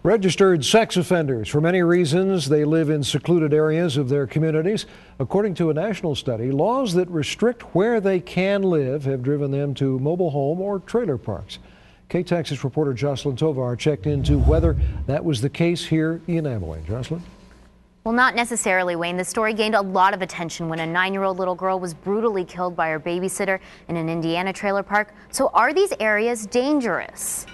Registered sex offenders, for many reasons, they live in secluded areas of their communities. According to a national study, laws that restrict where they can live have driven them to mobile home or trailer parks. KTX's reporter Jocelyn Tovar checked into whether that was the case here in Abilene. Jocelyn? Well, not necessarily, Wayne. The story gained a lot of attention when a 9-year-old little girl was brutally killed by her babysitter in an Indiana trailer park. So are these areas dangerous?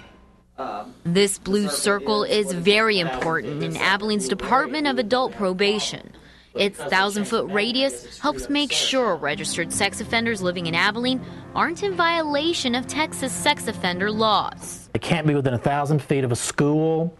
This blue circle is very important in Abilene's Department of Adult Probation. Its 1,000-foot radius helps make sure registered sex offenders living in Abilene aren't in violation of Texas sex offender laws. They can't be within 1,000 feet of a school,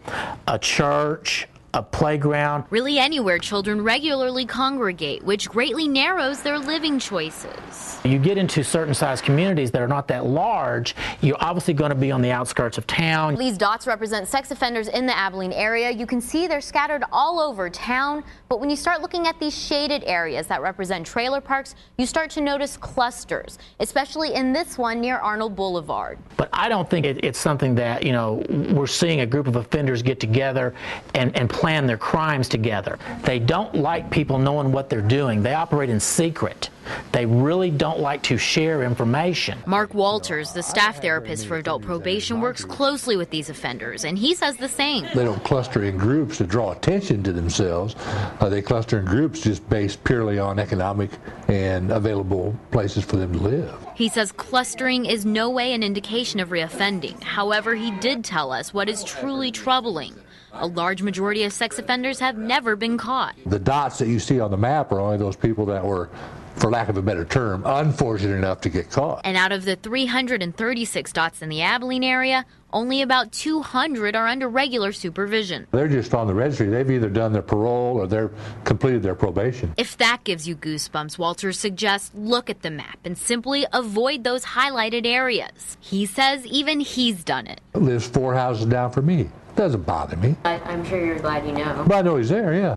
a church, a playground. Really anywhere children regularly congregate, which greatly narrows their living choices. You get into certain size communities that are not that large, you're obviously going to be on the outskirts of town. These dots represent sex offenders in the Abilene area. You can see they're scattered all over town, but when you start looking at these shaded areas that represent trailer parks, you start to notice clusters, especially in this one near Arnold Boulevard. But I don't think it's something that, we're seeing a group of offenders get together and plan their crimes together. They don't like people knowing what they're doing. They operate in secret. They really don't like to share information. Mark Walters, the staff therapist for adult probation, works closely with these offenders, and he says the same. They don't cluster in groups to draw attention to themselves. They cluster in groups just based purely on economic and available places for them to live. He says clustering is no way an indication of reoffending. However, he did tell us what is truly troubling. A large majority of sex offenders have never been caught. The dots that you see on the map are only those people that were, for lack of a better term, unfortunate enough to get caught. And out of the 336 dots in the Abilene area, only about 200 are under regular supervision. They're just on the registry. They've either done their parole or they've completed their probation. If that gives you goosebumps, Walters suggests look at the map and simply avoid those highlighted areas. He says even he's done it. Lives 4 houses down from me. Doesn't bother me. I'm sure you're glad you know. But I know he's there, yeah.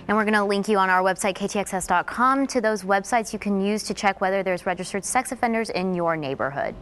And we're going to link you on our website, ktxs.com, to those websites you can use to check whether there's registered sex offenders in your neighborhood.